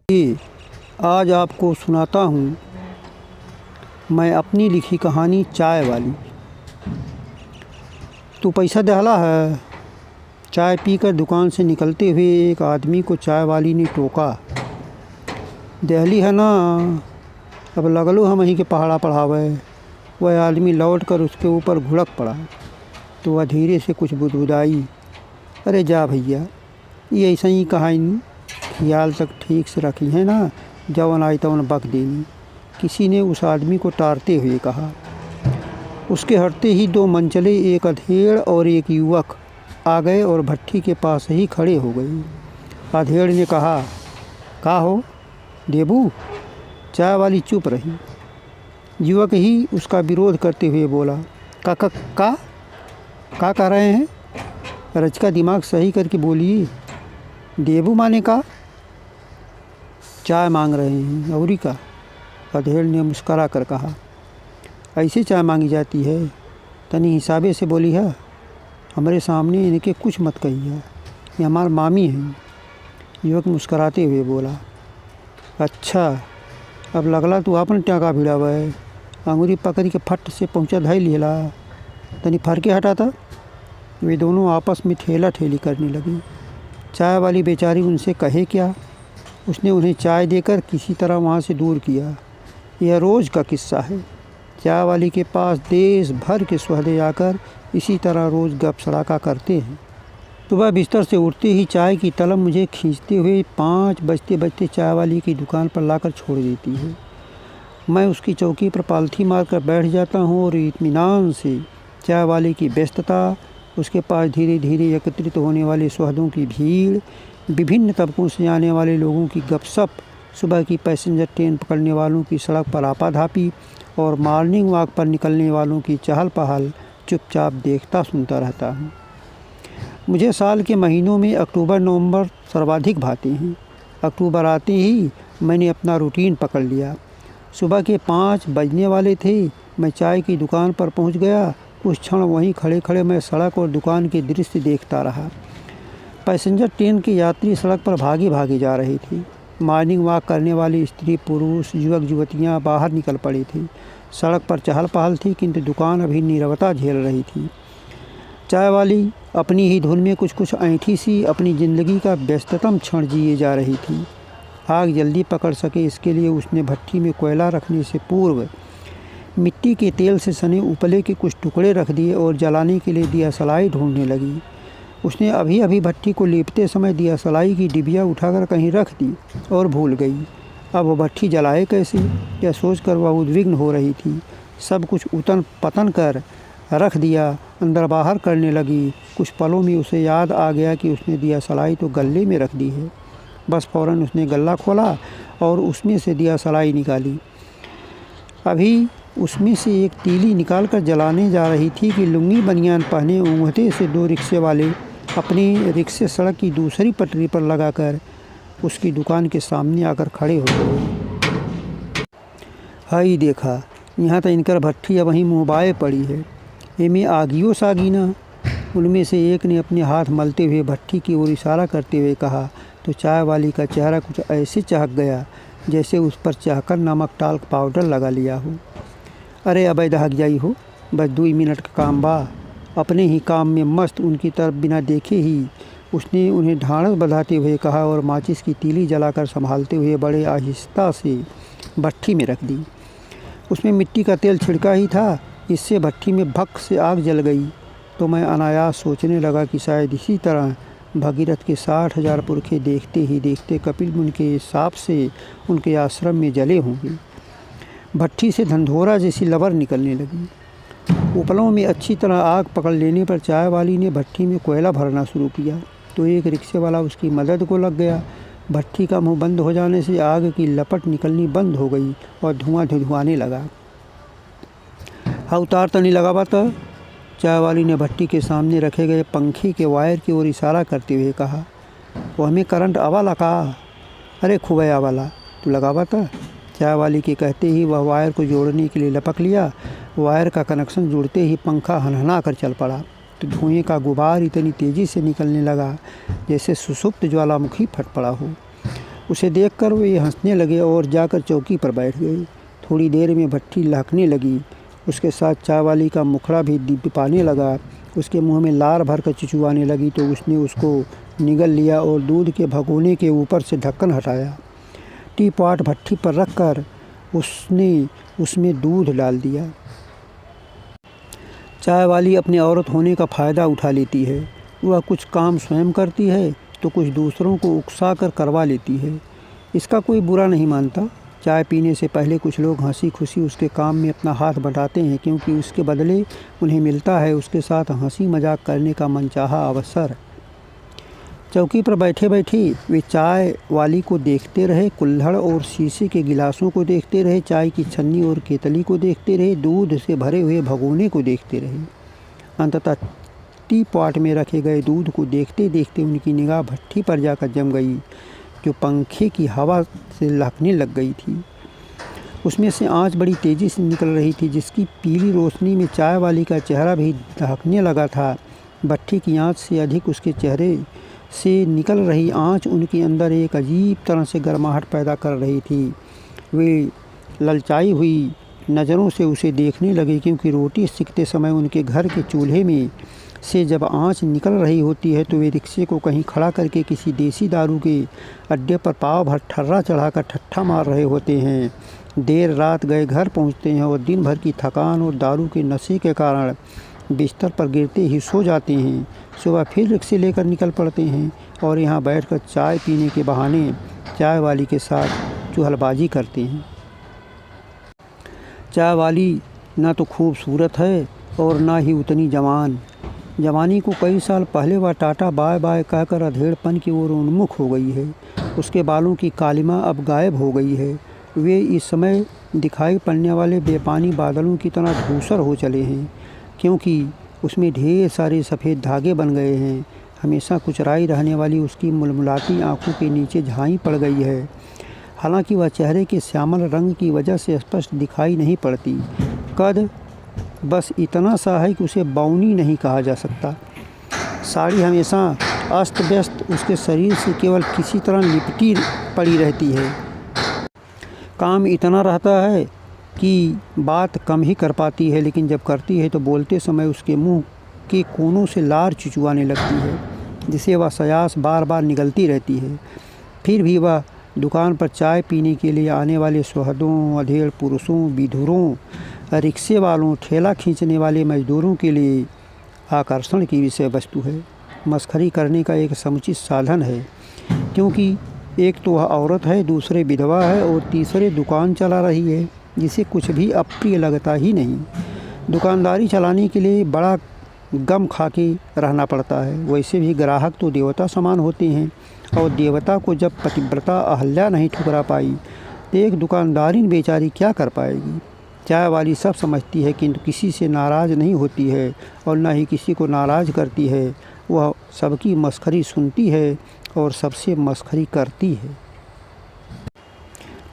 ये आज आपको सुनाता हूँ मैं अपनी लिखी कहानी चाय वाली। तू पैसा दहला है। चाय पीकर दुकान से निकलते हुए एक आदमी को चाय वाली ने टोका। दहली है ना, अब लगलो हम ही के पहाड़ा पढ़ावे। वह आदमी लौट कर उसके ऊपर घुड़क पड़ा तो वह धीरे से कुछ बुदबुदाई, अरे जा भैया, ये ऐसा ही कहानी ख्याल तक ठीक से रखी है ना, जवन आई तवन बक देनी। किसी ने उस आदमी को टारते हुए कहा। उसके हटते ही दो मंचले, एक अधेड़ और एक युवक आ गए और भट्ठी के पास ही खड़े हो गए। अधेड़ ने कहा, का हो देबू? चाय वाली चुप रही। युवक ही उसका विरोध करते हुए बोला, का कह रहे हैं? रचका दिमाग सही करके बोलिए। देबू माने का? चाय मांग रहे हैं। औरी का? अधेड़ ने मुस्करा कर कहा, ऐसे चाय मांगी जाती है? तनी हिसाबे से बोली है। हमारे सामने इनके कुछ मत कहिए, ये हमार मामी हैं। युवक मुस्कराते हुए बोला, अच्छा अब लगला तू अपन टाँका भिड़ावा है। अंगूरी पकड़ के फट से पहुँचा धाई लेला, तनी फरके हटाता। वे दोनों आपस में ठेला ठेली करने लगी। चाय वाली बेचारी उनसे कहे क्या। उसने उन्हें चाय देकर किसी तरह वहाँ से दूर किया। यह रोज़ का किस्सा है। चाय वाली के पास देश भर के सुहदे आकर इसी तरह रोज़ गप सड़ाका करते हैं। सुबह बिस्तर से उठते ही चाय की तलब मुझे खींचते हुए 5 बजते बजते चाय वाली की दुकान पर लाकर छोड़ देती है। मैं उसकी चौकी पर पालथी मारकर बैठ जाता हूँ और इत्मीनान से चाय वाले की व्यस्तता, उसके पास धीरे धीरे एकत्रित होने वाले सुहदों की भीड़, विभिन्न तबकों से आने वाले लोगों की गपशप, सुबह की पैसेंजर ट्रेन पकड़ने वालों की सड़क पर आपाधापी और मॉर्निंग वॉक पर निकलने वालों की चहल पहल चुपचाप देखता सुनता रहता हूँ। मुझे साल के महीनों में अक्टूबर नवंबर सर्वाधिक भाते हैं। अक्टूबर आते ही मैंने अपना रूटीन पकड़ लिया। सुबह के 5 बजने वाले थे। मैं चाय की दुकान पर पहुँच गया। कुछ क्षण वहीं खड़े खड़े मैं सड़क और दुकान के दृश्य देखता रहा। पैसेंजर ट्रेन के यात्री सड़क पर भागे भागे जा रहे थे। मॉर्निंग वॉक करने वाली स्त्री पुरुष युवक युवतियाँ बाहर निकल पड़े थे। सड़क पर चहल पहल थी, किंतु दुकान अभी नीरवता झेल रही थी। चाय वाली अपनी ही धुन में कुछ कुछ ऐंठी सी अपनी ज़िंदगी का व्यस्ततम क्षण जिए जा रही थी। आग जल्दी पकड़ सके इसके लिए उसने भट्ठी में कोयला रखने से पूर्व मिट्टी के तेल से सने उपले के कुछ टुकड़े रख दिए और जलाने के लिए दिया सलाई ढूंढने लगी। उसने अभी अभी भट्ठी को लीपते समय दिया सलाई की डिबिया उठाकर कहीं रख दी और भूल गई। अब वह भट्ठी जलाए कैसे, यह सोचकर वह उद्विग्न हो रही थी। सब कुछ उतन पतन कर रख दिया, अंदर बाहर करने लगी। कुछ पलों में उसे याद आ गया कि उसने दिया सलाई तो गल्ले में रख दी है। बस फ़ौरन उसने गल्ला खोला और उसमें से दिया सलाई निकाली। अभी उसमें से एक तीली निकालकर जलाने जा रही थी कि लुंगी बनियान पहने ऊँघते से 2 रिक्शे वाले अपने रिक्शे सड़क की दूसरी पटरी पर लगाकर उसकी दुकान के सामने आकर खड़े हो गए। हाई देखा, यहाँ तो इनकर भट्ठी अब वहीं मुँहबाए पड़ी है, एमे आगियो सागी ना। उनमें से एक ने अपने हाथ मलते हुए भट्ठी की ओर इशारा करते हुए कहा तो चाय वाली का चेहरा कुछ ऐसे चहक गया जैसे उस पर चाहकर नमक टाल्क पाउडर लगा लिया हो। अरे अबे दहक जाई हो, बस 2 मिनट का काम बा। अपने ही काम में मस्त उनकी तरफ बिना देखे ही उसने उन्हें ढाढ़स बंधाते हुए कहा और माचिस की तीली जलाकर संभालते हुए बड़े आहिस्ता से भट्ठी में रख दी। उसमें मिट्टी का तेल छिड़का ही था, इससे भट्ठी में भक से आग जल गई। तो मैं अनायास सोचने लगा कि शायद इसी तरह भगीरथ के 60,000 पुरखे देखते ही देखते कपिल मुनि के हिसाब से उनके आश्रम में जले होंगे। भट्ठी से धंधोरा जैसी लबर निकलने लगी। उपलों में अच्छी तरह आग पकड़ लेने पर चाय वाली ने भट्ठी में कोयला भरना शुरू किया तो एक रिक्शे वाला उसकी मदद को लग गया। भट्ठी का मुंह बंद हो जाने से आग की लपट निकलनी बंद हो गई और धुआं धुआने लगा। हाँ उतार तो नहीं लगा बात। चाय वाली ने भट्टी के सामने रखे गए पंखे के वायर की ओर इशारा करते हुए कहा, वो हमें करंट आवाला का? अरे खूब आवाला, तू लगावा था। चाय वाली के कहते ही वह वायर को जोड़ने के लिए लपक लिया। वायर का कनेक्शन जुड़ते ही पंखा हनहना कर चल पड़ा तो धुएं का गुबार इतनी तेज़ी से निकलने लगा जैसे सुसुप्त ज्वालामुखी फट पड़ा हो। उसे देखकर वे हंसने लगे और जाकर चौकी पर बैठ गए। थोड़ी देर में भट्ठी लहकने लगी। उसके साथ चाय वाली का मुखड़ा भी दीप पाने लगा। उसके मुंह में लार भरकर चिचुआने लगी तो उसने उसको निगल लिया और दूध के भगोने के ऊपर से ढक्कन हटाया। टी पॉट भट्ठी पर रखकर उसने उसमें दूध डाल दिया। चाय वाली अपनी औरत होने का फ़ायदा उठा लेती है। वह कुछ काम स्वयं करती है तो कुछ दूसरों को उकसा कर करवा लेती है। इसका कोई बुरा नहीं मानता। चाय पीने से पहले कुछ लोग हंसी खुशी उसके काम में अपना हाथ बंटाते हैं, क्योंकि उसके बदले उन्हें मिलता है उसके साथ हंसी मजाक करने का मनचाहा अवसर। चौकी पर बैठे बैठे वे चाय वाली को देखते रहे, कुल्हड़ और शीशे के गिलासों को देखते रहे, चाय की छन्नी और केतली को देखते रहे, दूध से भरे हुए भगोने को देखते रहे। अंततः टी पॉट में रखे गए दूध को देखते देखते उनकी निगाह भट्ठी पर जाकर जम गई, जो पंखे की हवा से लहकने लग गई थी। उसमें से आंच बड़ी तेज़ी से निकल रही थी, जिसकी पीली रोशनी में चाय वाली का चेहरा भी दहकने लगा था। भट्ठी की आंच से अधिक उसके चेहरे से निकल रही आंच उनके अंदर एक अजीब तरह से गर्माहट पैदा कर रही थी। वे ललचाई हुई नज़रों से उसे देखने लगे, क्योंकि रोटी सेकते समय उनके घर के चूल्हे में से जब आंच निकल रही होती है तो वे रिक्शे को कहीं खड़ा करके किसी देसी दारू के अड्डे पर पाव भर ठर्रा चढ़ाकर ठट्ठा मार रहे होते हैं। देर रात गए घर पहुंचते हैं और दिन भर की थकान और दारू के नशे के कारण बिस्तर पर गिरते ही सो जाते हैं। सुबह फिर रिक्शे लेकर निकल पड़ते हैं और यहाँ बैठकर चाय पीने के बहाने चाय वाली के साथ चुहलबाजी करते हैं। चाय वाली ना तो खूबसूरत है और ना ही उतनी जवान। जवानी को कई साल पहले वह टाटा बाय बाय कहकर अधेड़पन की ओर उन्मुख हो गई है। उसके बालों की कालिमा अब गायब हो गई है। वे इस समय दिखाई पड़ने वाले बेपानी बादलों की तरह धूसर हो चले हैं, क्योंकि उसमें ढेर सारे सफ़ेद धागे बन गए हैं। हमेशा कुचराई रहने वाली उसकी मुलमुलाती आंखों के नीचे झाई पड़ गई है। हालांकि वह चेहरे के श्यामल रंग की वजह से स्पष्ट दिखाई नहीं पड़ती। कद बस इतना सा है कि उसे बाउनी नहीं कहा जा सकता। साड़ी हमेशा अस्त व्यस्त उसके शरीर से केवल किसी तरह लिपटी पड़ी रहती है। काम इतना रहता है कि बात कम ही कर पाती है, लेकिन जब करती है तो बोलते समय उसके मुंह के कोनों से लार चिचुआने लगती है, जिसे वह सयास बार बार निगलती रहती है। फिर भी वह दुकान पर चाय पीने के लिए आने वाले सुहर्दों, अधेड़ पुरुषों, विधुरों, रिक्शे वालों, ठेला खींचने वाले मजदूरों के लिए आकर्षण की विषय वस्तु है, मस्खरी करने का एक समुचित साधन है। क्योंकि एक तो वह औरत है, दूसरे विधवा है और तीसरे दुकान चला रही है, जिसे कुछ भी अप्रिय लगता ही नहीं। दुकानदारी चलाने के लिए बड़ा गम खा के रहना पड़ता है। वैसे भी ग्राहक तो देवता समान होते हैं, और देवता को जब पतिव्रता अहल्या नहीं ठुकरा पाई तो एक दुकानदारी बेचारी क्या कर पाएगी। चाय वाली सब समझती है, किंतु किसी से नाराज़ नहीं होती है और न ही किसी को नाराज़ करती है। वह सबकी मस्खरी सुनती है और सबसे मस्खरी करती है।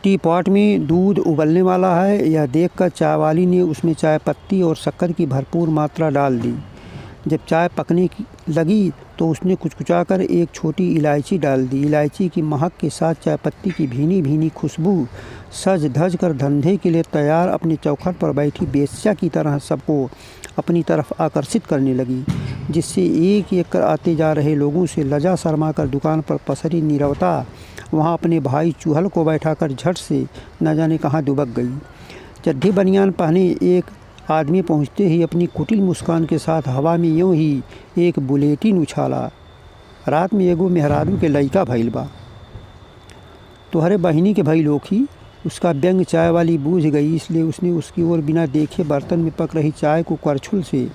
टी पॉट में दूध उबलने वाला है, यह देखकर चाय वाली ने उसमें चाय पत्ती और शक्कर की भरपूर मात्रा डाल दी। जब चाय पकने की लगी तो उसने कुचकुचाकर एक छोटी इलायची डाल दी। इलायची की महक के साथ चाय पत्ती की भीनी भीनी खुशबू सज धज कर धंधे के लिए तैयार अपने चौखट पर बैठी बेश्या की तरह सबको अपनी तरफ आकर्षित करने लगी, जिससे एक एक कर आते जा रहे लोगों से लजा शर्मा कर दुकान पर पसरी नीरवता वहाँ अपने भाई चूहल को बैठाकर झट से न जाने कहाँ दुबक गई। चड्ढी बनियान पहने एक आदमी पहुँचते ही अपनी कुटिल मुस्कान के साथ हवा में यूँ ही एक बुलेटिन उछाला, रात में एगो मेहरारू के लइका भइल बा, तोहरे बहिनी के भई लोखी। उसका व्यंग चाय वाली बूझ गई, इसलिए उसने उसकी ओर बिना देखे बर्तन में पक रही चाय को करछुल से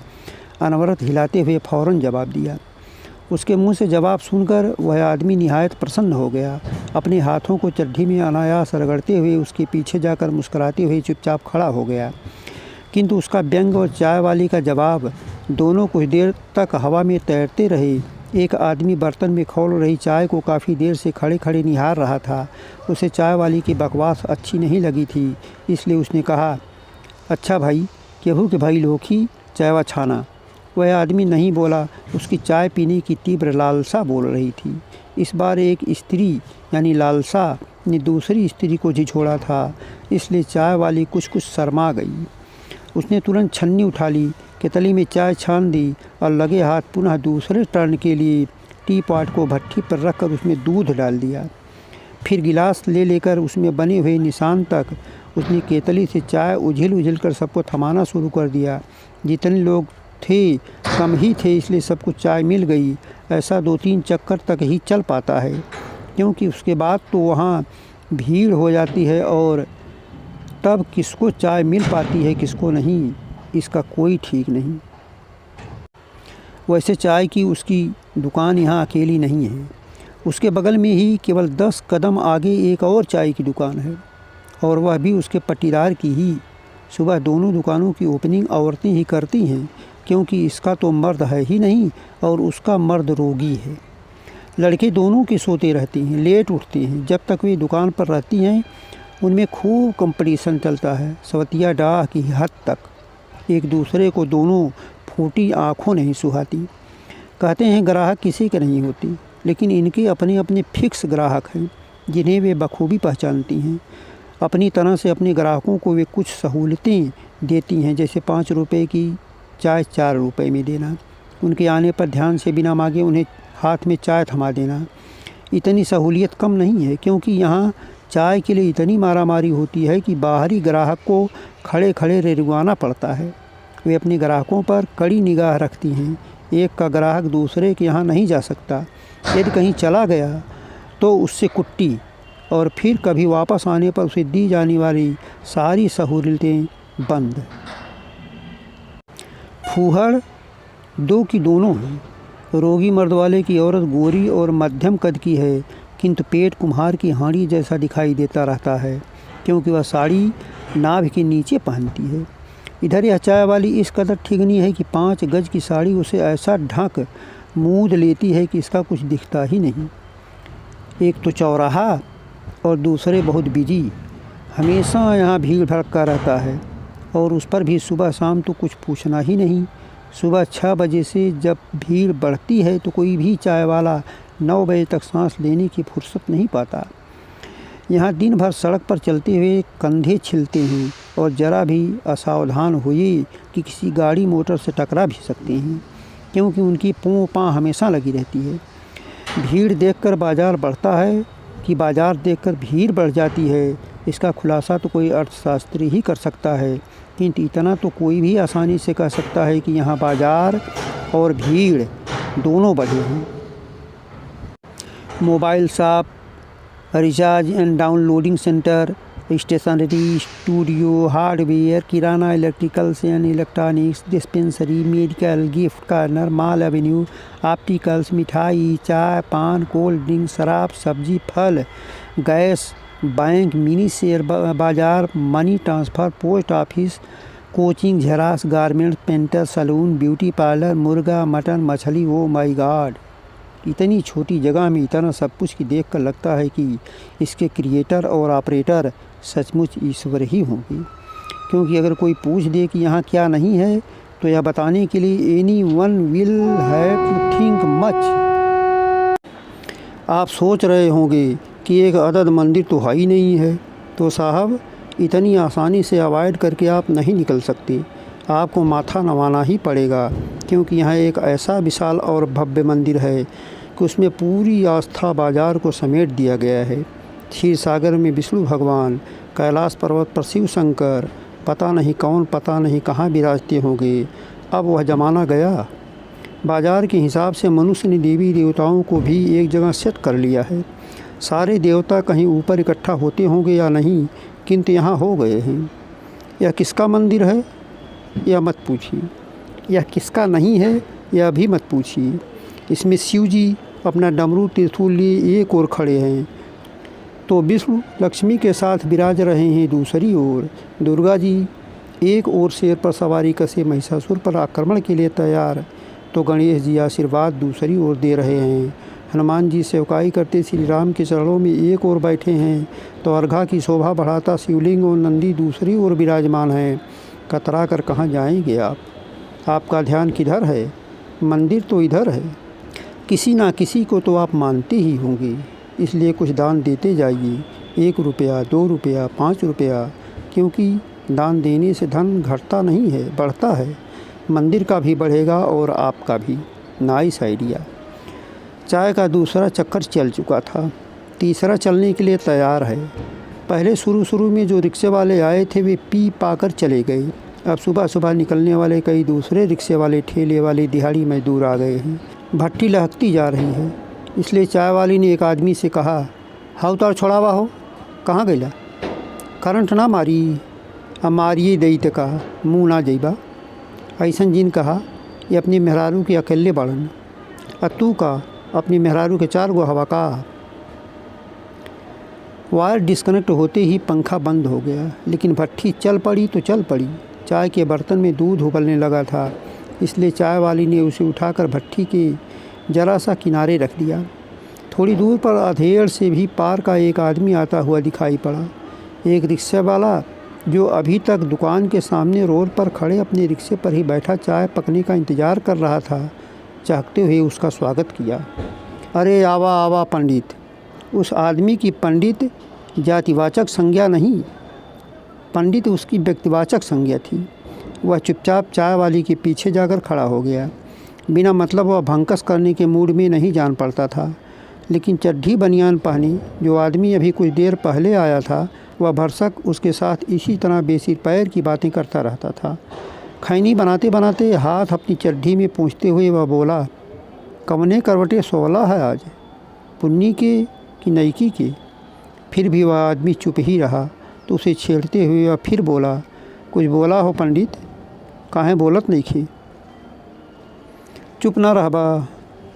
अनवरत हिलाते हुए फ़ौरन जवाब दिया। उसके मुंह से जवाब सुनकर वह आदमी निहायत प्रसन्न हो गया। अपने हाथों को चड्ढी में अनायास रगड़ते हुए उसके पीछे जाकर मुस्कुराते हुए चुपचाप खड़ा हो गया। किंतु उसका व्यंग और चाय वाली का जवाब दोनों कुछ देर तक हवा में तैरते रहे। एक आदमी बर्तन में खौल रही चाय को काफ़ी देर से खड़े खड़े निहार रहा था। उसे चाय वाली की बकवास अच्छी नहीं लगी थी, इसलिए उसने कहा, अच्छा भाई, केहू के भाई लोखी चायवा छाना। वह आदमी नहीं बोला। उसकी चाय पीने की तीव्र लालसा बोल रही थी। इस बार एक स्त्री यानी लालसा ने दूसरी स्त्री को झिझोड़ा था, इसलिए चाय वाली कुछ कुछ शर्मा गई। उसने तुरंत छन्नी उठा ली, केतली में चाय छान दी और लगे हाथ पुनः दूसरे टर्न के लिए टी पॉट को भट्ठी पर रखकर उसमें दूध डाल दिया। फिर गिलास ले लेकर उसमें बने हुए निशान तक उसने केतली से चाय उझिल उझिल कर सबको थमाना शुरू कर दिया। जितने लोग थे कम ही थे, इसलिए सबको चाय मिल गई। ऐसा 2-3 चक्कर तक ही चल पाता है, क्योंकि उसके बाद तो वहाँ भीड़ हो जाती है और तब किसको चाय मिल पाती है किसको नहीं, इसका कोई ठीक नहीं। वैसे चाय की उसकी दुकान यहाँ अकेली नहीं है, उसके बगल में ही केवल 10 कदम आगे एक और चाय की दुकान है, और वह भी उसके पट्टीदार की ही। सुबह दोनों दुकानों की ओपनिंग औरतें ही करती हैं, क्योंकि इसका तो मर्द है ही नहीं और उसका मर्द रोगी है। लड़के दोनों के सोते रहते हैं, लेट उठते हैं। जब तक वे दुकान पर रहती हैं उनमें खूब कंपटीशन चलता है, सवतिया डाह की हद तक। एक दूसरे को दोनों फूटी आँखों नहीं सुहाती। कहते हैं ग्राहक किसी के नहीं होती, लेकिन इनके अपने अपने फिक्स ग्राहक हैं जिन्हें वे बखूबी पहचानती हैं। अपनी तरह से अपने ग्राहकों को वे कुछ सहूलतें देती हैं, जैसे 5 रुपये की चाय 4 रुपये में देना, उनके आने पर ध्यान से बिना मांगे उन्हें हाथ में चाय थमा देना। इतनी सहूलियत कम नहीं है, क्योंकि यहाँ चाय के लिए इतनी मारामारी होती है कि बाहरी ग्राहक को खड़े खड़े रेरवाना पड़ता है। वे अपने ग्राहकों पर कड़ी निगाह रखती हैं। एक का ग्राहक दूसरे के यहाँ नहीं जा सकता, यदि कहीं चला गया तो उससे कुट्टी, और फिर कभी वापस आने पर उसे दी जाने वाली सारी सहूलतें बंद। फूहड़ 2 की दोनों हैं। रोगी मर्द वाले की औरत गोरी और मध्यम कद की है, किंतु पेट कुम्हार की हांडी जैसा दिखाई देता रहता है, क्योंकि वह साड़ी नाभि के नीचे पहनती है। इधर यह चाय वाली इस कदर ठिगनी है कि 5 गज की साड़ी उसे ऐसा ढक मूंद लेती है कि इसका कुछ दिखता ही नहीं। एक तो चौराहा और दूसरे बहुत बिजी, हमेशा यहाँ भीड़ भड़का रहता है, और उस पर भी सुबह शाम तो कुछ पूछना ही नहीं। सुबह 6 बजे से जब भीड़ बढ़ती है तो कोई भी चाय वाला 9 बजे तक सांस लेने की फुर्सत नहीं पाता। यहाँ दिन भर सड़क पर चलते हुए कंधे छिलते हैं, और ज़रा भी असावधान हुए कि किसी गाड़ी मोटर से टकरा भी सकते हैं, क्योंकि उनकी पों पाँ हमेशा लगी रहती है। भीड़ देखकर बाज़ार बढ़ता है कि बाज़ार देखकर भीड़ बढ़ जाती है, इसका खुलासा तो कोई अर्थशास्त्री ही कर सकता है, किंतु इतना तो कोई भी आसानी से कह सकता है कि यहाँ बाज़ार और भीड़ दोनों बढ़े हैं। Mobile shop, recharge and downloading centre, stationery, studio, hardware, kirana, electricals and electronics, dispensary, medical, gift corner, mall avenue, opticals, मिठाई, चाय, पान, कोल्ड ड्रिंक, शराब, सब्जी, फल, गैस, बैंक, मिनी शेयर बाज़ार, money transfer, post office, coaching, xerox, garment, painter, saloon, beauty parlour, मुर्गा, mutton, मछली। Oh my God, इतनी छोटी जगह में इतना सब कुछ की देखकर लगता है कि इसके क्रिएटर और ऑपरेटर सचमुच ईश्वर ही होंगे, क्योंकि अगर कोई पूछ दे कि यहाँ क्या नहीं है तो यह बताने के लिए anyone will have to think much. आप सोच रहे होंगे कि एक अदद मंदिर तो है ही नहीं है, तो साहब इतनी आसानी से अवॉइड करके आप नहीं निकल सकते, आपको माथा नवाना ही पड़ेगा, क्योंकि यहाँ एक ऐसा विशाल और भव्य मंदिर है कि उसमें पूरी आस्था बाजार को समेट दिया गया है। क्षीर सागर में विष्णु भगवान, कैलाश पर्वत पर शिव शंकर, पता नहीं कौन पता नहीं कहाँ विराजते होंगे। अब वह ज़माना गया। बाजार के हिसाब से मनुष्य ने देवी देवताओं को भी एक जगह सेट कर लिया है। सारे देवता कहीं ऊपर इकट्ठा होते होंगे या नहीं, किंतु यहाँ हो गए हैं। यह किसका मंदिर है यह मत पूछिए, यह किसका नहीं है यह भी मत पूछिए। इसमें शिव जी अपना डमरू त्रिशूल लिए एक ओर खड़े हैं, तो विष्णु लक्ष्मी के साथ विराज रहे हैं दूसरी ओर। दुर्गा जी एक ओर शेर पर सवारी कसे महिषासुर पर आक्रमण के लिए तैयार, तो गणेश जी आशीर्वाद दूसरी ओर दे रहे हैं। हनुमान जी सेवकाई करते श्री राम के चरणों में एक ओर बैठे हैं, तो अर्घा की शोभा बढ़ाता शिवलिंग और नंदी दूसरी ओर विराजमान हैं। कतरा कर कहाँ जाएंगे आप? आपका ध्यान किधर है? मंदिर तो इधर है। किसी ना किसी को तो आप मानते ही होंगे, इसलिए कुछ दान देते जाइए, 1 रुपया, 2 रुपया, 5 रुपया, क्योंकि दान देने से धन घटता नहीं है, बढ़ता है। मंदिर का भी बढ़ेगा और आपका भी। Nice idea. चाय का दूसरा चक्कर चल चुका था, तीसरा चलने के लिए तैयार है। पहले शुरू में जो रिक्शे वाले आए थे वे पी पाकर चले गए। अब सुबह सुबह निकलने वाले कई दूसरे रिक्शे वाले, ठेले वाले, दिहाड़ी मजदूर आ गए हैं। भट्टी लहकती जा रही है, इसलिए चाय वाली ने एक आदमी से कहा, हाउ तार छोड़ावा हो, कहाँ गईला? करंट ना मारी? अब मारिए दई तो कहा, मुँह ना जइबा। ऐसन जिन कहा, ये अपनी मेहरारू के अकेले बाड़न, और तू का अपनी मेहरारू के 4 गो हवा का। वायर डिस्कनेक्ट होते ही पंखा बंद हो गया, लेकिन भट्टी चल पड़ी तो चल पड़ी। चाय के बर्तन में दूध उबलने लगा था, इसलिए चाय वाली ने उसे उठाकर भट्टी के जरा सा किनारे रख दिया। थोड़ी दूर पर अधेड़ से भी पार का एक आदमी आता हुआ दिखाई पड़ा। एक रिक्शा वाला जो अभी तक दुकान के सामने रोड पर खड़े अपने रिक्शे पर ही बैठा चाय पकने का इंतज़ार कर रहा था, चाहते हुए उसका स्वागत किया। अरे आवा आवा पंडित। उस आदमी की पंडित जातिवाचक संज्ञा नहीं, पंडित उसकी व्यक्तिवाचक संज्ञा थी। वह चुपचाप चाय वाली के पीछे जाकर खड़ा हो गया। बिना मतलब वह भंकस करने के मूड में नहीं जान पड़ता था, लेकिन चड्ढी बनियान पहने जो आदमी अभी कुछ देर पहले आया था, वह भरसक उसके साथ इसी तरह बेसिर पैर की बातें करता रहता था। खैनी बनाते बनाते हाथ अपनी चड्ढी में पूंछते हुए वह बोला, कवने करवटे सोला है आज, पुन्नी के कि नईकी के? फिर भी वह आदमी चुप ही रहा, तो उसे छेड़ते हुए वह फिर बोला, कुछ बोला हो पंडित, काहे बोलत नहीं खे? चुप ना रहबा,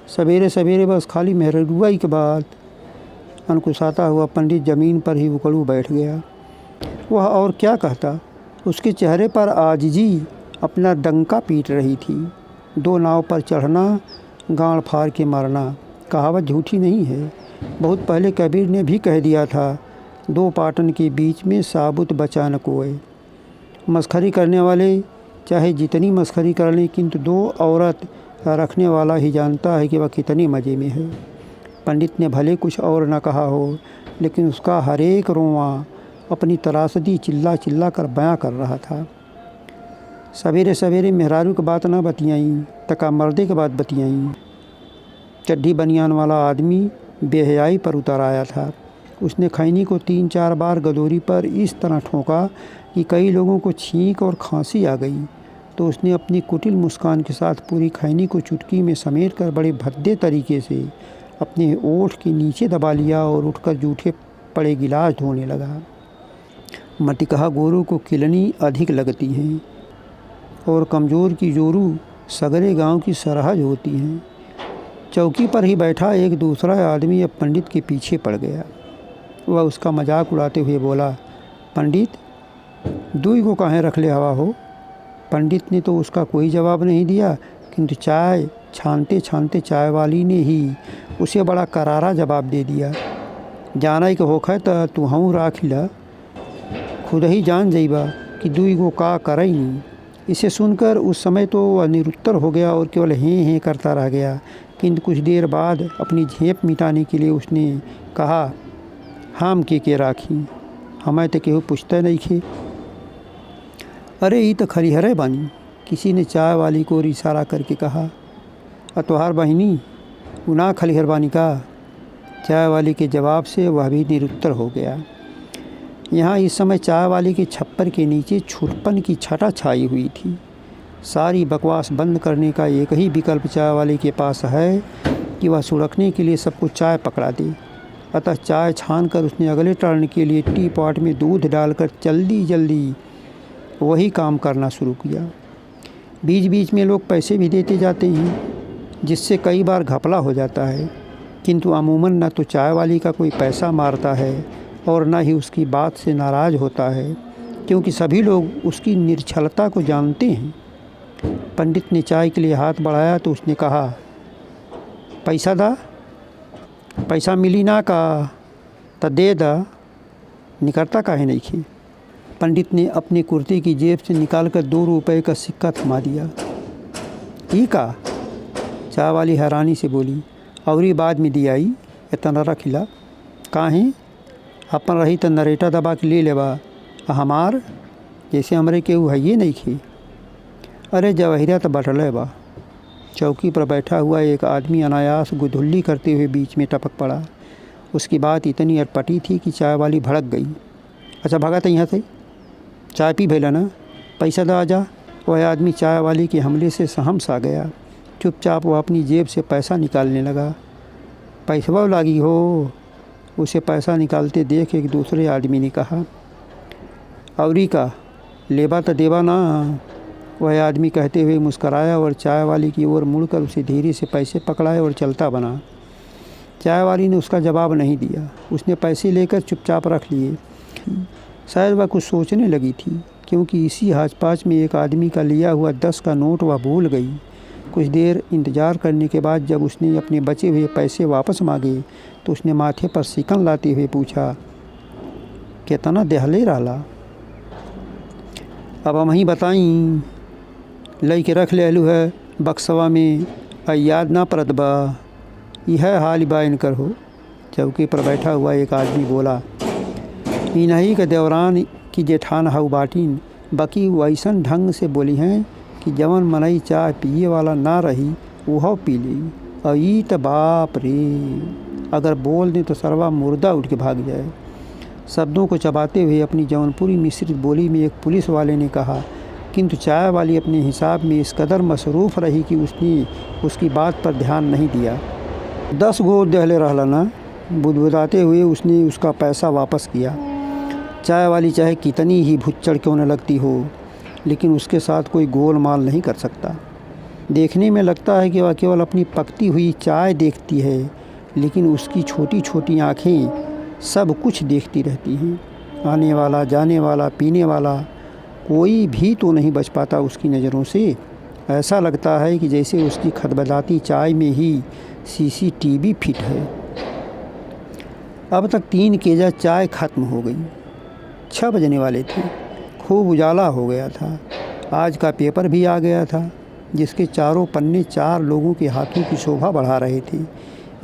सवेरे सवेरे बस खाली मेहरुआ के बाद। अनकुसाता हुआ पंडित ज़मीन पर ही उकड़ू बैठ गया। वह और क्या कहता, उसके चेहरे पर आजिजी अपना डंका पीट रही थी। 2 नाव पर चढ़ना, गांड फाड़ के मारना, कहावत झूठी नहीं है। बहुत पहले कबीर ने भी कह दिया था, 2 पाटन के बीच में साबुत बचा न कोई। मस्खरी करने वाले चाहे जितनी मस्खरी कर लें, किंतु 2 औरत रखने वाला ही जानता है कि वह कितने मज़े में है। पंडित ने भले कुछ और न कहा हो, लेकिन उसका हर एक रोंवा अपनी त्रासदी चिल्ला चिल्ला कर बयां कर रहा था। सवेरे सवेरे मेहरारू की बात न बतियाई, तका मर्दे के बात बतियाई। चड्ढी बनियान वाला आदमी बेहयाई पर उतर आया था। उसने खैनी को 3-4 बार गदोरी पर इस तरह ठोका कि कई लोगों को छींक और खांसी आ गई। तो उसने अपनी कुटिल मुस्कान के साथ पूरी खैनी को चुटकी में समेटकर बड़े भद्दे तरीके से अपने ओठ के नीचे दबा लिया और उठकर जूठे पड़े गिलास धोने लगा। मटिकहा गोरू को किलनी अधिक लगती हैं और कमज़ोर की जोरू सगरे गांव की सरहद होती हैं। चौकी पर ही बैठा एक दूसरा आदमी अब पंडित के पीछे पड़ गया। वह उसका मजाक उड़ाते हुए बोला, पंडित, 2 को काहे रख ले हवा हो? पंडित ने तो उसका कोई जवाब नहीं दिया, किंतु चाय छानते छानते चाय वाली ने ही उसे बड़ा करारा जवाब दे दिया, जाना के होखे त तू हूँ राख ला, खुद ही जान जइबा कि 2 को का करई नहीं। इसे सुनकर उस समय तो वह निरुत्तर हो गया और केवल हें करता रह गया, किंतु कुछ देर बाद अपनी झेप मिटाने के लिए उसने कहा, हम के राखी, हमें तो केहू पूछते नहीं खे। अरे ये तो खरिहरे बानी, किसी ने चाय वाली को इशारा करके कहा। अतोहार बहिनी उना खलिहर बानी का? चाय वाली के जवाब से वह भी निरुत्तर हो गया। यहाँ इस समय चाय वाली के छप्पर के नीचे छुटपन की छटा छाई हुई थी। सारी बकवास बंद करने का एक ही विकल्प चाय वाले के पास है कि वह सुड़कने के लिए सबको चाय पकड़ा दे। अतः चाय छानकर उसने अगले टर्न के लिए टी पॉट में दूध डालकर जल्दी जल्दी वही काम करना शुरू किया। बीच बीच में लोग पैसे भी देते जाते हैं, जिससे कई बार घपला हो जाता है, किंतु अमूमन न तो चाय वाली का कोई पैसा मारता है और न ही उसकी बात से नाराज़ होता है, क्योंकि सभी लोग उसकी निर्छलता को जानते हैं। पंडित ने चाय के लिए हाथ बढ़ाया तो उसने कहा, पैसा दा, पैसा मिली ना का त दे दा, निकलता काहे नहीं खे? पंडित ने अपनी कुर्ते की जेब से निकालकर 2 रुपए का सिक्का थमा दिया। ई का? चाय वाली हैरानी से बोली, और ही बाद में दियाई इतना रखिला काहे अपन रही तो नरेटा दबा के ले लेबा हमार जैसे हमरे केहू है ये नहीं खी। अरे जवाहिरा तो बटले बा। चौकी पर बैठा हुआ एक आदमी अनायास गुधुल्ली करते हुए बीच में टपक पड़ा। उसकी बात इतनी अटपटी थी कि चाय वाली भड़क गई। अच्छा भागा था यहाँ से, चाय पी भेला ना, पैसा दा जा। वह आदमी चाय वाली के हमले से सहम सा गया। चुपचाप वह अपनी जेब से पैसा निकालने लगा। पैसवा लागी हो। उसे पैसा निकालते देख एक दूसरे आदमी ने कहा, औरी का लेबा तो देवा ना। वह आदमी कहते हुए मुस्कराया और चाय वाली की ओर मुड़कर उसे धीरे से पैसे पकड़ाए और चलता बना। चाय वाली ने उसका जवाब नहीं दिया। उसने पैसे लेकर चुपचाप रख लिए। शायद वह कुछ सोचने लगी थी, क्योंकि इसी हाच-पाच में एक आदमी का लिया हुआ 10 का नोट वह भूल गई। कुछ देर इंतज़ार करने के बाद जब उसने अपने बचे हुए पैसे वापस मांगे तो उसने माथे पर सिकन लाते हुए पूछा, कितना देहले रहला? अब हम ही बताई, लई के रख ले है बक्सवा में, याद ना परत बा। यह हाल बा इनकर हो। चौकी पर बैठा हुआ एक आदमी बोला, इन्हीं के देवरान की जेठान हाउ बाटीन, बाकी वैसन ढंग से बोली हैं कि जवन मनई चाय पिए वाला ना रही वह पी ली। और ई तो बाप रे, अगर बोल दें तो सरवा मुर्दा उठ के भाग जाए। शब्दों को चबाते हुए अपनी जौनपुरी मिश्रित बोली में एक पुलिस वाले ने कहा, किंतु चाय वाली अपने हिसाब में इस कदर मसरूफ़ रही कि उसने उसकी बात पर ध्यान नहीं दिया। 10 गो दहले रहला ना, बुदबुदाते हुए उसने उसका पैसा वापस किया। चाय वाली चाहे कितनी ही भुच्चड़ क्यों न लगती हो, लेकिन उसके साथ कोई गोलमाल नहीं कर सकता। देखने में लगता है कि वह केवल अपनी पकती हुई चाय देखती है, लेकिन उसकी छोटी छोटी आँखें सब कुछ देखती रहती हैं। आने वाला, जाने वाला, पीने वाला, कोई भी तो नहीं बच पाता उसकी नज़रों से। ऐसा लगता है कि जैसे उसकी खदबदाती चाय में ही CCTV फिट है। अब तक 3 केजा चाय ख़त्म हो गई। 6 बजने वाले थे। खूब उजाला हो गया था। आज का पेपर भी आ गया था, जिसके चारों पन्ने 4 लोगों के हाथों की शोभा बढ़ा रहे थे।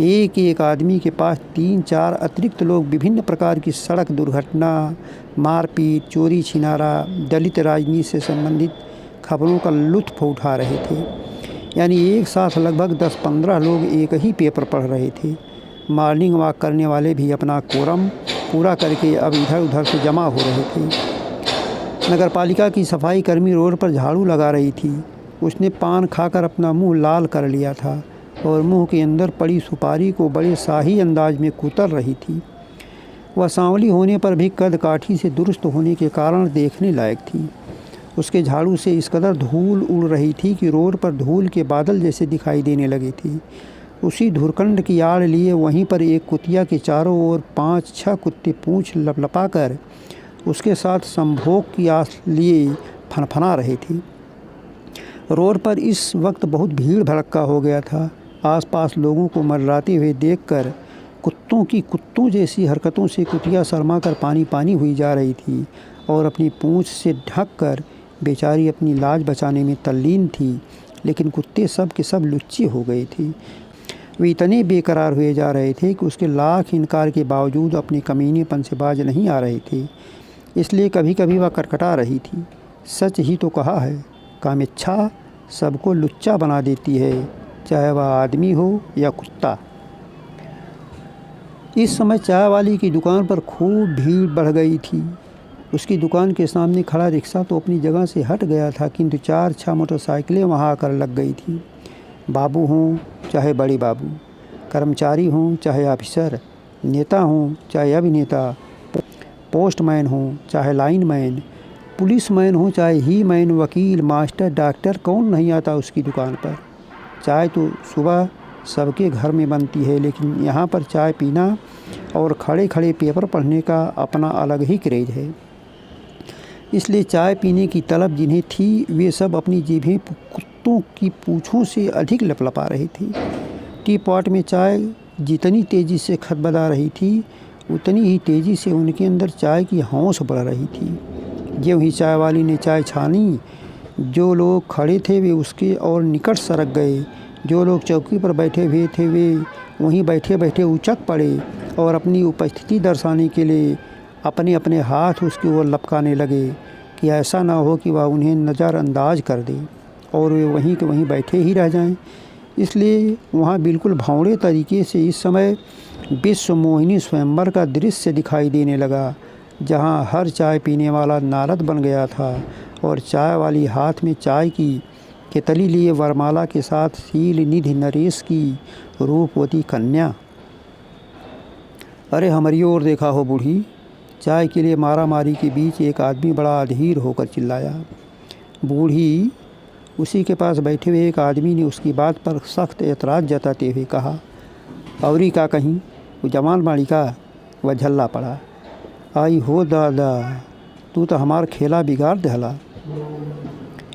एक एक आदमी के पास 3-4 अतिरिक्त लोग विभिन्न प्रकार की सड़क दुर्घटना, मारपीट, चोरी छिनारा, दलित राजनीति से संबंधित खबरों का लुत्फ़ उठा रहे थे। यानी एक साथ लगभग 10-15 लोग एक ही पेपर पढ़ रहे थे। मॉर्निंग वॉक करने वाले भी अपना कोरम पूरा करके अब इधर उधर से जमा हो रहे थे। नगर पालिका की सफाई कर्मी रोड पर झाड़ू लगा रही थी। उसने पान खाकर अपना मुंह लाल कर लिया था और मुंह के अंदर पड़ी सुपारी को बड़े शाही अंदाज में कुतर रही थी। वह सांवली होने पर भी कद काठी से दुरुस्त होने के कारण देखने लायक थी। उसके झाड़ू से इस कदर धूल उड़ रही थी कि रोड पर धूल के बादल जैसे दिखाई देने लगे थे। उसी धुरखंड की आड़ लिए वहीं पर एक कुतिया के चारों ओर 5-6 कुत्ते पूंछ लपलपाकर उसके साथ संभोग की आस लिए फनफना रहे थे। रोड पर इस वक्त बहुत भीड़ भड़क्का हो गया था। आसपास लोगों को मंडराते हुए देखकर कुत्तों जैसी हरकतों से कुतिया शर्मा कर पानी पानी हुई जा रही थी और अपनी पूंछ से ढककर बेचारी अपनी लाज बचाने में तल्लीन थी। लेकिन कुत्ते सब के सब लुच्चे हो गए थे। वे इतने बेकरार हुए जा रहे थे कि उसके लाख इनकार के बावजूद अपने कमीनेपन से बाज नहीं आ रहे थे। इसलिए कभी कभी वह कटकटा रही थी। सच ही तो कहा है, कामेच्छा सबको लुच्चा बना देती है, चाहे वह आदमी हो या कुत्ता। इस समय चाय वाली की दुकान पर खूब भीड़ बढ़ गई थी। उसकी दुकान के सामने खड़ा रिक्शा तो अपनी जगह से हट गया था, किंतु 4-6 मोटरसाइकिलें वहां आकर लग गई थी। बाबू हों चाहे बड़े बाबू, कर्मचारी हों चाहे ऑफिसर, नेता हों चाहे अभिनेता, पोस्टमैन हों चाहे लाइनमैन, पुलिसमैन हो चाहे ही मैन, वकील, मास्टर, डॉक्टर, कौन नहीं आता उसकी दुकान पर। चाय तो सुबह सबके घर में बनती है, लेकिन यहाँ पर चाय पीना और खड़े खड़े पेपर पढ़ने का अपना अलग ही क्रेज है। इसलिए चाय पीने की तलब जिन्हें थी, वे सब अपनी जीभें कुत्तों की पूँछों से अधिक लपलपा रही थी। टी पॉट में चाय जितनी तेज़ी से खदबदा रही थी, उतनी ही तेज़ी से उनके अंदर चाय की हौस बढ़ रही थी। ज्यों ही चाय वाली ने चाय छानी, जो लोग खड़े थे वे उसके और निकट सरक गए। जो लोग चौकी पर बैठे हुए थे वे वहीं बैठे बैठे उचक पड़े और अपनी उपस्थिति दर्शाने के लिए अपने अपने हाथ उसकी ओर लपकाने लगे कि ऐसा ना हो कि वह उन्हें नज़रअंदाज कर दे और वे वहीं के वहीं बैठे ही रह जाएं। इसलिए वहाँ बिल्कुल भौंड़े तरीके से इस समय विश्व मोहिनी स्वयंवर का दृश्य दिखाई देने लगा, जहाँ हर चाय पीने वाला नारद बन गया था और चाय वाली हाथ में चाय की केतली लिए वरमाला के साथ शील निधि नरेश की रूपवती कन्या। अरे हमारी ओर देखा हो बूढ़ी, चाय के लिए मारा मारी के बीच एक आदमी बड़ा अधीर होकर चिल्लाया। बूढ़ी उसी के पास बैठे हुए एक आदमी ने उसकी बात पर सख्त एतराज़ जताते हुए कहा, अवरी का कहीं वो जवान बाड़ी का। वह झल्ला पड़ा, आई हो दादा, तू तो हमार खेला बिगाड़ दहला।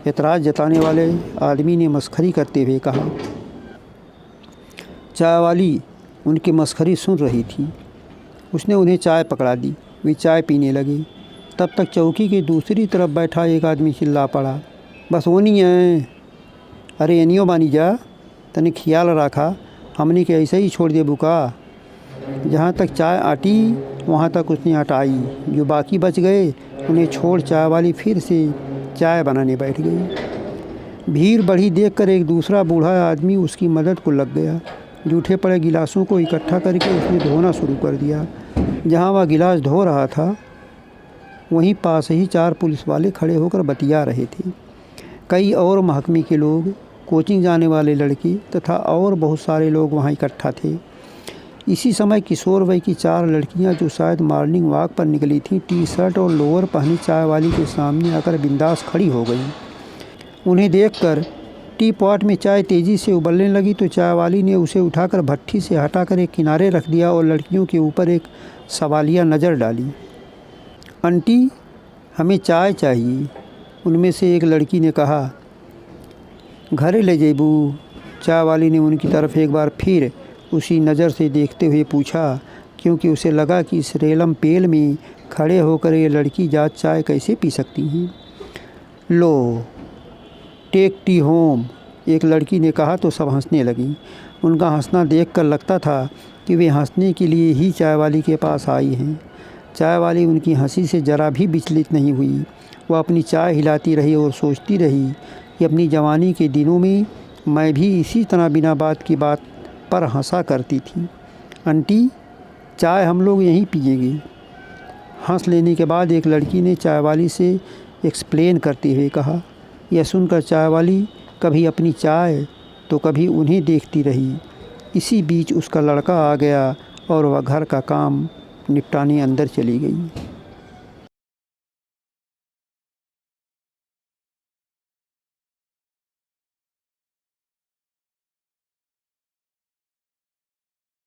एतराज़ जताने वाले आदमी ने मस्खरी करते हुए कहा। चाय वाली उनकी मस्खरी सुन रही थी। उसने उन्हें चाय पकड़ा दी। वे चाय पीने लगे। तब तक चौकी के दूसरी तरफ बैठा एक आदमी चिल्ला पड़ा, बस वो नहीं है, अरे एनियो बानी जा, तने ख्याल रखा, हमने के ऐसे ही छोड़ दे बुका। जहाँ तक चाय आटी वहाँ तक उसने हटाई, जो बाकी बच गए उन्हें छोड़ चाय वाली फिर से चाय बनाने बैठ गई। भीड़ बढ़ी देखकर एक दूसरा बूढ़ा आदमी उसकी मदद को लग गया। जूठे पड़े गिलासों को इकट्ठा करके उसने धोना शुरू कर दिया। जहाँ वह गिलास धो रहा था वहीं पास ही 4 पुलिस वाले खड़े होकर बतिया रहे थे। कई और महकमे के लोग, कोचिंग जाने वाले लड़के तथा और बहुत सारे लोग वहाँ इकट्ठा थे। इसी समय किशोर वय की 4 लड़कियाँ जो शायद मॉर्निंग वॉक पर निकली थीं, टी-शर्ट और लोअर पहनी चाय वाली के सामने आकर बिंदास खड़ी हो गईं। उन्हें देखकर टी पॉट में चाय तेज़ी से उबलने लगी तो चाय वाली ने उसे उठाकर भट्ठी से हटाकर एक किनारे रख दिया और लड़कियों के ऊपर एक सवालिया नज़र डाली। आंटी, हमें चाय चाहिए, उनमें से एक लड़की ने कहा। घरे ले जेबू? चाय वाली ने उनकी तरफ एक बार फिर उसी नज़र से देखते हुए पूछा, क्योंकि उसे लगा कि इस रेलम पेल में खड़े होकर ये लड़की जात चाय कैसे पी सकती हैं। लो, टेक टी होम, एक लड़की ने कहा तो सब हंसने लगी। उनका हंसना देखकर लगता था कि वे हंसने के लिए ही चाय वाली के पास आई हैं। चाय वाली उनकी हंसी से ज़रा भी विचलित नहीं हुई। वह अपनी चाय हिलाती रही और सोचती रही कि अपनी जवानी के दिनों में मैं भी इसी तरह बिना बात की बात पर हंसा करती थी। आंटी, चाय हम लोग यहीं पिएंगे। हंस लेने के बाद एक लड़की ने चाय वाली से एक्सप्लेन करते हुए कहा। यह सुनकर चाय वाली कभी अपनी चाय तो कभी उन्हें देखती रही। इसी बीच उसका लड़का आ गया और वह घर का काम निपटाने अंदर चली गई।